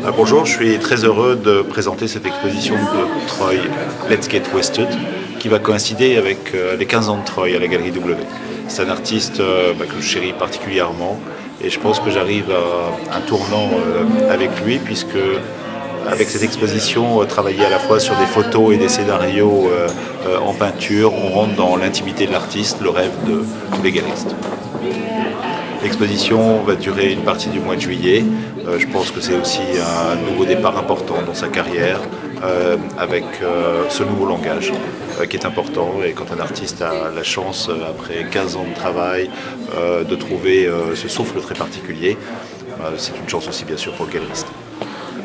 Bonjour, je suis très heureux de présenter cette exposition de Troy, Let's Get Wasted, qui va coïncider avec les 15 ans de Troy à la galerie W. C'est un artiste que je chéris particulièrement et je pense que j'arrive à un tournant avec lui, puisque avec cette exposition, travailler à la fois sur des photos et des scénarios en peinture, on rentre dans l'intimité de l'artiste, le rêve de tous les galeristes. L'exposition va durer une partie du mois de juillet. Je pense que c'est aussi un nouveau départ important dans sa carrière, avec ce nouveau langage qui est important. Et quand un artiste a la chance, après 15 ans de travail, de trouver ce souffle très particulier, c'est une chance aussi bien sûr pour le galeriste.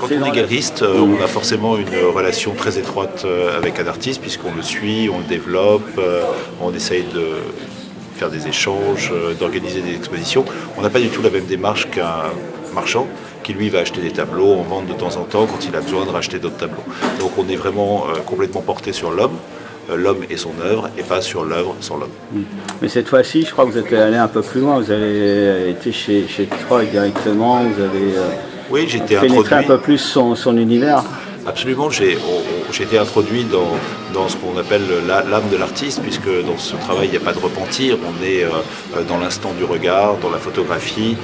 Quand on est galeriste, on a forcément une relation très étroite avec un artiste, puisqu'on le suit, on le développe, on essaye de faire des échanges, d'organiser des expositions. On n'a pas du tout la même démarche qu'un marchand qui lui va acheter des tableaux, en vendre de temps en temps quand il a besoin de racheter d'autres tableaux. Donc on est vraiment complètement porté sur l'homme et son œuvre, et pas sur l'œuvre sans l'homme. Mais cette fois-ci, je crois que vous êtes allé un peu plus loin, vous avez été chez Troy directement, vous avez pénétré un peu plus son univers. Absolument, j'ai été introduit dans ce qu'on appelle l'âme de l'artiste, puisque dans ce travail il n'y a pas de repentir, on est dans l'instant du regard, dans la photographie,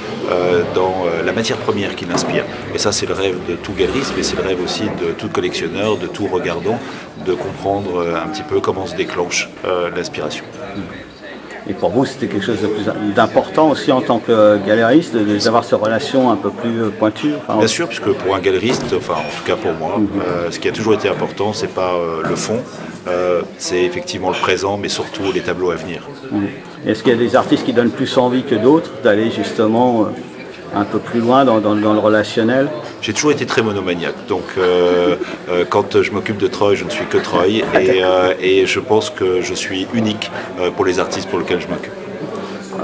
dans la matière première qui l'inspire. Et ça c'est le rêve de tout galeriste, mais c'est le rêve aussi de tout collectionneur, de tout regardant, de comprendre un petit peu comment se déclenche l'inspiration. Et pour vous, c'était quelque chose d'important aussi en tant que galériste, d'avoir cette relation un peu plus pointue. Bien sûr, puisque pour un galériste, enfin en tout cas pour moi, ce qui a toujours été important, c'est pas le fond, c'est effectivement le présent, mais surtout les tableaux à venir. Est-ce qu'il y a des artistes qui donnent plus envie que d'autres d'aller justement un peu plus loin dans le relationnel? J'ai toujours été très monomaniaque, donc quand je m'occupe de Troy, je ne suis que Troy, et je pense que je suis unique pour les artistes pour lesquels je m'occupe.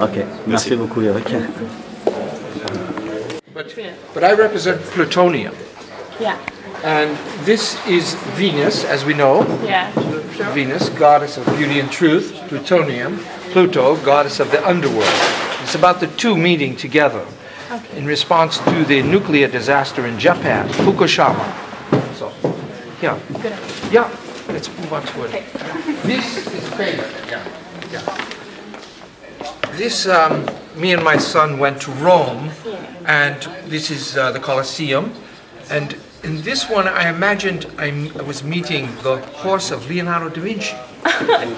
Ok, merci beaucoup Eric. But I represent plutonium. Yeah. And this is Venus, as we know. Yeah. Venus, goddess of beauty and truth. Plutonium, Pluto, goddess of the underworld. It's about the two meeting together. Okay. In response to the nuclear disaster in Japan, Fukushima. So, yeah. Good. Yeah, let's move on to it. Okay. This is famous. Yeah. This, me and my son went to Rome, and this is the Colosseum. And in this one, I imagined I was meeting the horse of Leonardo da Vinci.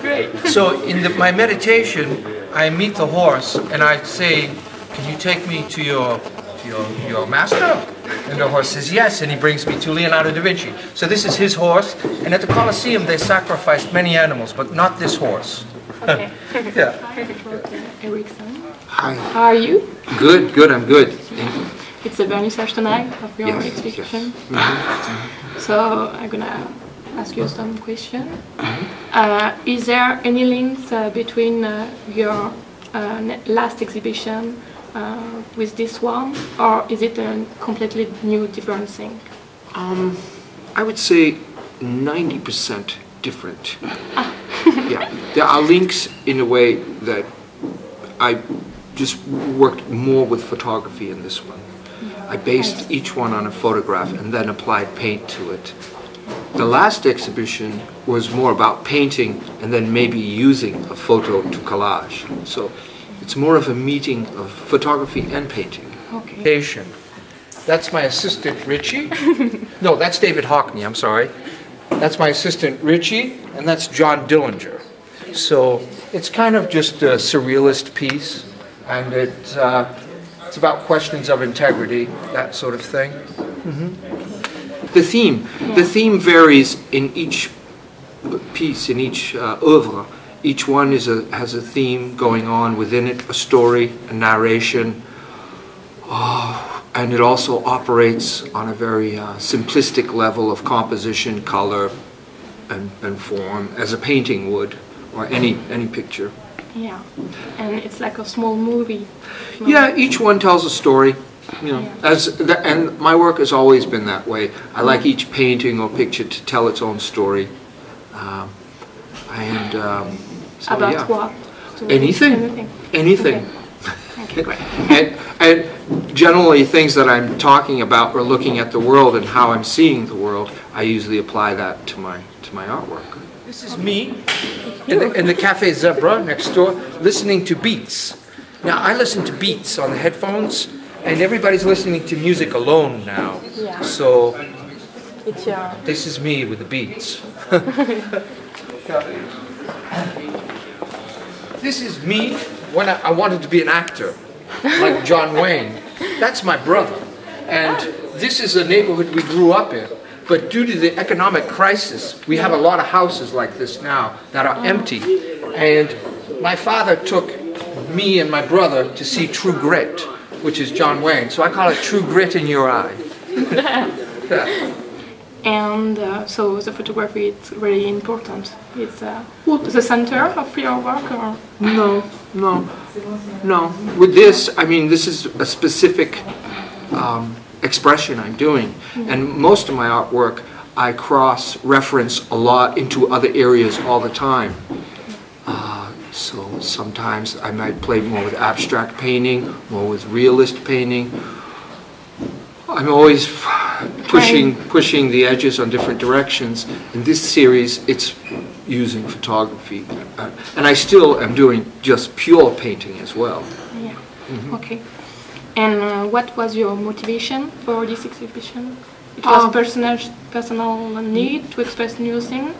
Great. So in my meditation, I meet the horse, and I say, "Can you take me to your master?" And the horse says yes, and he brings me to Leonardo da Vinci. So this is his horse, and at the Colosseum they sacrificed many animals, but not this horse. Okay. Yeah. Troy Henriksen. Hi. How are you? Good, I'm good. It's the vernissage tonight of your Yes, exhibition. Yes. So I'm gonna ask you some questions. Is there any links between your last exhibition with this one, or is it a completely new, different thing? I would say 90% different. Yeah, there are links in a way that I just worked more with photography in this one. I based each one on a photograph and then applied paint to it. The last exhibition was more about painting and then maybe using a photo to collage. So it's more of a meeting of photography and painting. Okay. That's my assistant Richie. No, that's David Hockney, I'm sorry. That's my assistant Richie, and that's John Dillinger. So it's kind of just a surrealist piece, and it's about questions of integrity, that sort of thing. The theme varies in each piece, in each oeuvre. Each one has a theme going on within it, a story, a narration, and it also operates on a very simplistic level of composition, color, and form, as a painting would, or any picture. Yeah, and it's like a small movie. Yeah, each one tells a story. You know, and my work has always been that way. I like each painting or picture to tell its own story. So, About yeah. what? Anything. Okay. Okay, great. And generally things that I'm talking about or looking at the world and how I'm seeing the world, I usually apply that to my artwork. This is me in the Cafe Zebra next door listening to beats. Now I listen to beats on the headphones and everybody's listening to music alone now. Yeah. So It's your... this is me with the beats. This is me when I wanted to be an actor, like John Wayne. That's my brother. And this is a neighborhood we grew up in. But due to the economic crisis, we have a lot of houses like this now that are empty. And my father took me and my brother to see True Grit, which is John Wayne. So I call it True Grit in Your Eye. Yeah. And so the photography is really important. It's the center of your work, or? No. With this, I mean, this is a specific expression I'm doing. And most of my artwork, I cross-reference a lot into other areas all the time. So sometimes I might play more with abstract painting, more with realist painting. I'm always pushing the edges on different directions. In this series, it's using photography. And I still am doing just pure painting as well. Yeah. Okay. And what was your motivation for this exhibition? It was personal need to express new thing,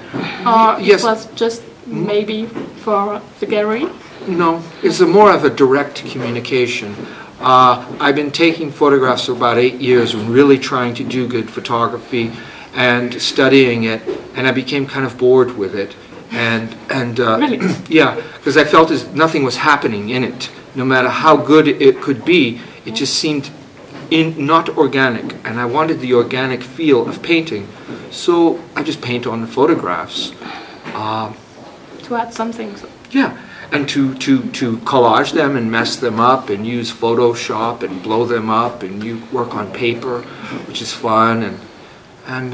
or yes. It was just maybe for the gallery? No, it's more of a direct communication. I've been taking photographs for about 8 years and really trying to do good photography and studying it, and I became kind of bored with it. And really? Yeah, because I felt as nothing was happening in it. No matter how good it could be, it just seemed not organic, and I wanted the organic feel of painting. So I just paint on the photographs. To add something. So. Yeah. And to collage them and mess them up and use Photoshop and blow them up and you work on paper, which is fun, and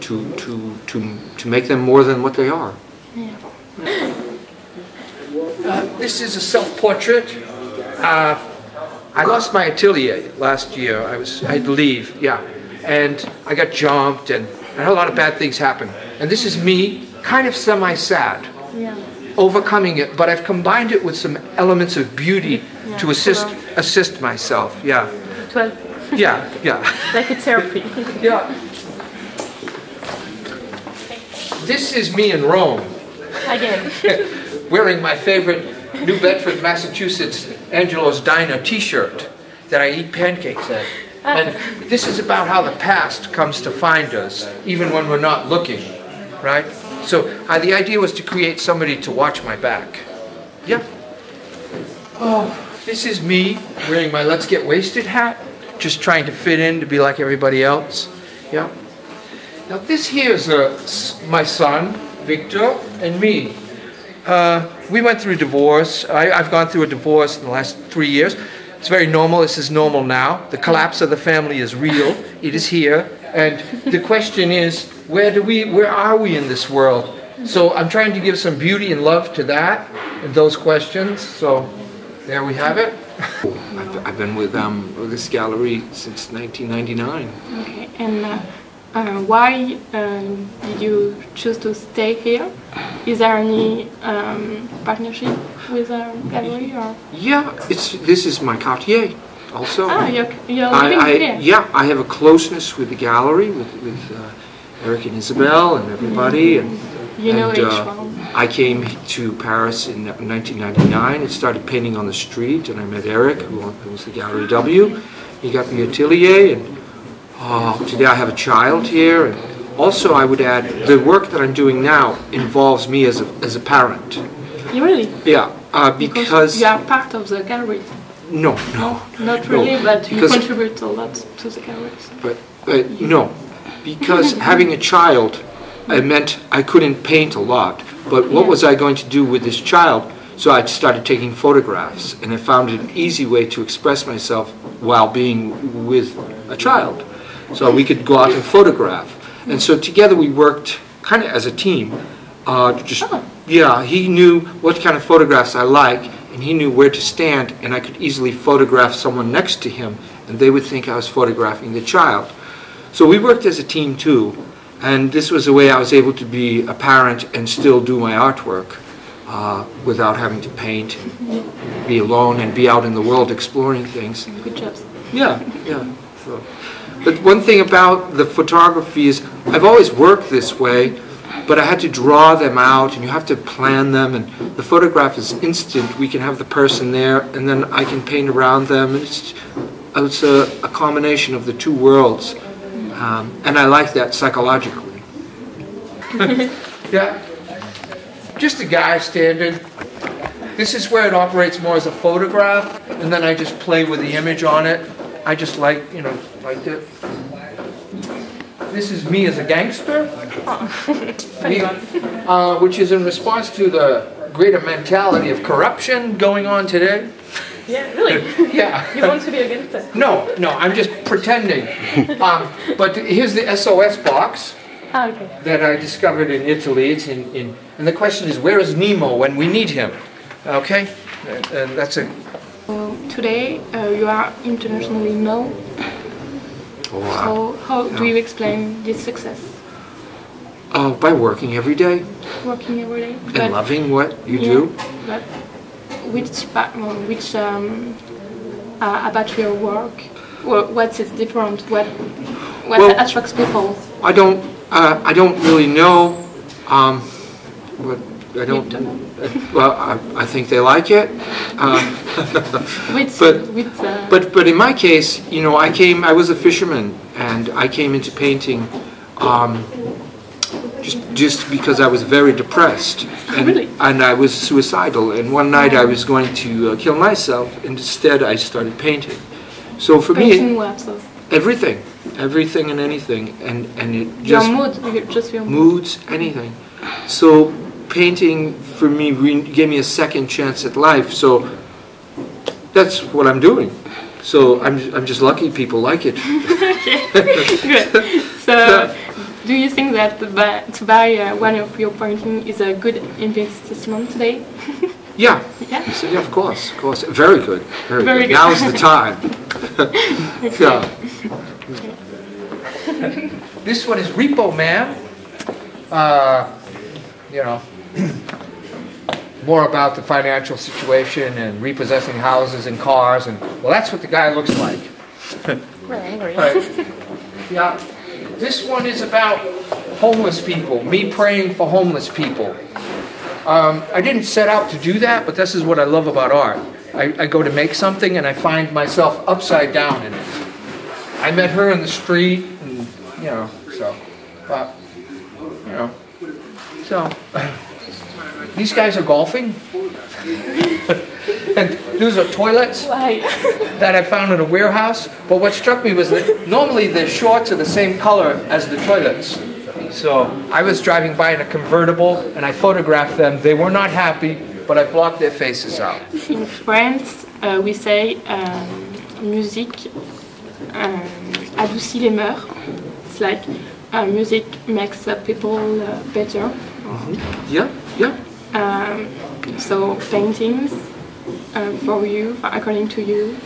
to make them more than what they are. Yeah. This is a self-portrait. I lost my atelier last year. I had to leave, yeah, and I got jumped and I had a lot of bad things happen. And this is me, kind of semi-sad. Yeah. Overcoming it, but I've combined it with some elements of beauty to assist myself. Yeah. To help. Yeah. Like a therapy. Yeah. This is me in Rome. Again. Wearing my favorite New Bedford, Massachusetts Angelo's Diner T-shirt that I eat pancakes at. And this is about how the past comes to find us, even when we're not looking, right? So the idea was to create somebody to watch my back. Yeah. Oh, this is me wearing my Let's Get Wasted hat, just trying to fit in to be like everybody else. Yeah. Now this here is my son, Victor, and me. We went through a divorce. I've gone through a divorce in the last 3 years. It's very normal. This is normal now. The collapse of the family is real. It is here. And the question is, where are we in this world? So I'm trying to give some beauty and love to that and those questions. So there we have it. I've been with this gallery since 1999. Okay, and why did you choose to stay here? Is there any partnership with a gallery? Or? Yeah, this is my quartier. Also, you're living here. Yeah, I have a closeness with the gallery, with Eric and Isabel and everybody. And you know each one. I came to Paris in 1999 and started painting on the street, and I met Eric, who was the Gallery W. He got me atelier, and today I have a child here. And also, I would add, the work that I'm doing now involves me as a parent. You really? Yeah, because you are part of the gallery. No, not really, but you contribute a lot to the gallery. So. But no, because having a child, it meant I couldn't paint a lot. But what was I going to do with this child? So I started taking photographs, and I found it an easy way to express myself while being with a child. So we could go out and photograph. And so together we worked kind of as a team. Yeah, he knew what kind of photographs I like, and he knew where to stand, and I could easily photograph someone next to him, and they would think I was photographing the child. So we worked as a team too, and this was the way I was able to be a parent and still do my artwork without having to paint, and be alone, and be out in the world exploring things. Good job. Yeah, yeah. So, but one thing about the photography is I've always worked this way, but I had to draw them out, and you have to plan them, and the photograph is instant. We can have the person there, and then I can paint around them. And it's a combination of the two worlds, and I like that psychologically. Yeah, just a guy standing. This is where it operates more as a photograph, and then I just play with the image on it. I just like, you know, like that. This is me as a gangster, which is in response to the greater mentality of corruption going on today. Yeah, really? Yeah. You want to be a gangster? No, I'm just pretending. But here's the SOS box Okay. that I discovered in Italy. It's and the question is, where is Nemo when we need him? Okay, and that's it. Today you are internationally known. Oh, wow. So how do you explain this success? By working every day Working every day. and loving what you do. But which about your work? What is different? What attracts people? I don't really know. What I don't. Well, I think they like it. But in my case, you know, I was a fisherman, and I came into painting just because I was very depressed, and, really? And I was suicidal. And one night I was going to kill myself, and instead I started painting. So for painting me, what, so? everything and anything, and it just your moods, anything. So painting for me gave me a second chance at life. So that's what I'm doing. So I'm just lucky people like it. Good. So do you think that to buy one of your paintings is a good investment today? Yeah. Yeah? So, yeah, of course. Very good. Very good. Now's the time. Yeah. This one is Repo Man. You know, more about the financial situation and repossessing houses and cars, and well, that's what the guy looks like. Right. Yeah. This one is about homeless people, me praying for homeless people. I didn't set out to do that, but this is what I love about art. I go to make something and I find myself upside down in it. I met her in the street, and you know, so, but, you know, so, these guys are golfing. And those are toilets that I found in a warehouse. But what struck me was that normally the shorts are the same color as the toilets. So I was driving by in a convertible and I photographed them. They were not happy, but I blocked their faces out. In France, we say musique adoucit les mœurs. It's like music makes people better. Yeah. So paintings, for you, according to you,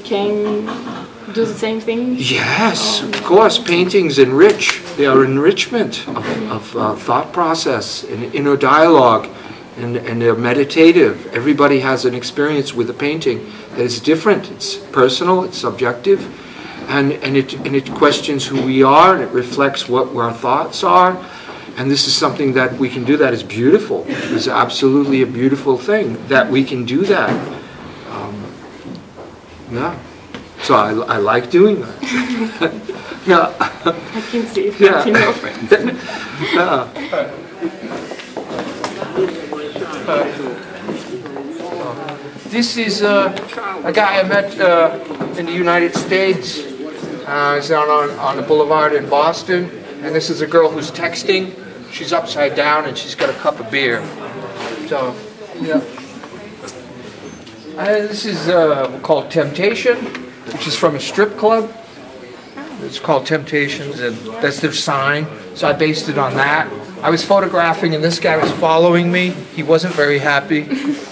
can do the same thing? Yes, of course. Paintings enrich. They are enrichment of thought process and inner dialogue, and they're meditative. Everybody has an experience with a painting that is different. It's personal, it's subjective, and it questions who we are, and it reflects what our thoughts are. And this is something that we can do that is beautiful. It's absolutely a beautiful thing that we can do that. Yeah. So I like doing that. Yeah. I can see it Yeah. in your friends. Yeah. This is a guy I met in the United States. He's down on the boulevard in Boston. And this is a girl who's texting. She's upside down and she's got a cup of beer. So, yeah. This is called Temptation, which is from a strip club. It's called Temptations, and that's their sign. So I based it on that. I was photographing and this guy was following me. He wasn't very happy.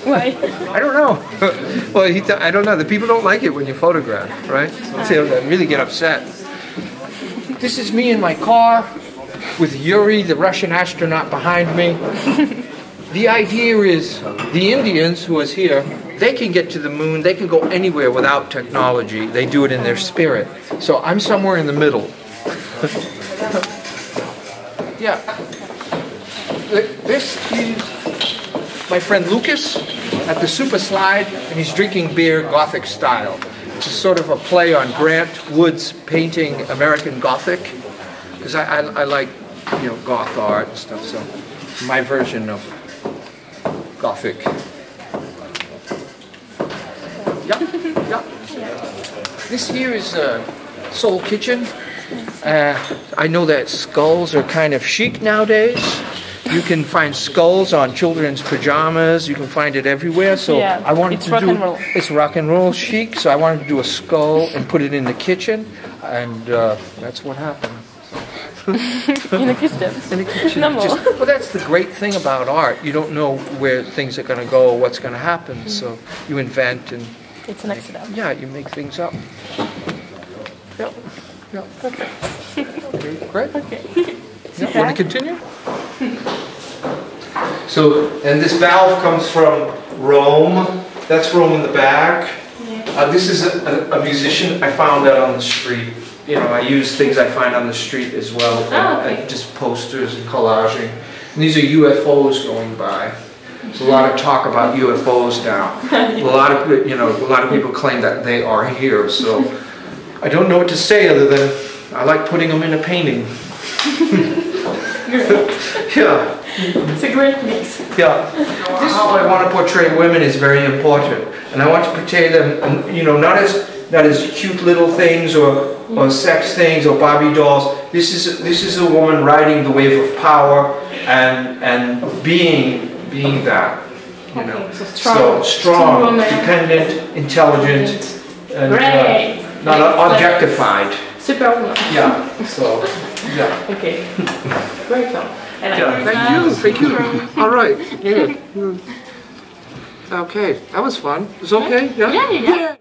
Why? I don't know. Well, I don't know. The people don't like it when you photograph, right? They really get upset. This is me in my car with Yuri, the Russian astronaut behind me. The idea is the Indians who is here, they can get to the moon, they can go anywhere without technology. They do it in their spirit. So I'm somewhere in the middle. Yeah. This is my friend Lucas at the Super Slide, and he's drinking beer Gothic style. It's sort of a play on Grant Wood's painting American Gothic, because I like, you know, goth art and stuff, so my version of Gothic. Yeah, yeah. This here is Soul Kitchen. I know that skulls are kind of chic nowadays. You can find skulls on children's pajamas. You can find it everywhere. So yeah, I wanted to do. It's rock and roll chic. So I wanted to do a skull and put it in the kitchen, and that's what happened. In the kitchen. In the kitchen. No more. Well, that's the great thing about art. You don't know where things are going to go, what's going to happen. So you invent and. It's an accident. Yeah, you make things up. Yeah. Yeah. Perfect. Great. Okay. Yeah. Want to continue? So, and this valve comes from Rome. That's Rome in the back. This is a musician. I found that on the street. You know, I use things I find on the street as well. Okay. Just posters and collaging. And these are UFOs going by. There's a lot of talk about UFOs now. A lot of people claim that they are here. So I don't know what to say other than I like putting them in a painting. Yeah. It's a great mix. Yeah. How I want to portray women is very important, and I want to portray them, you know, not as cute little things or sex things or Barbie dolls. This is a woman riding the wave of power and being that, you know. So strong, dependent, intelligent, and not objectified. Superwoman. Yeah. So yeah. Okay. Great job. Thank you. All right. Yeah. Okay, that was fun. It's okay? Yeah.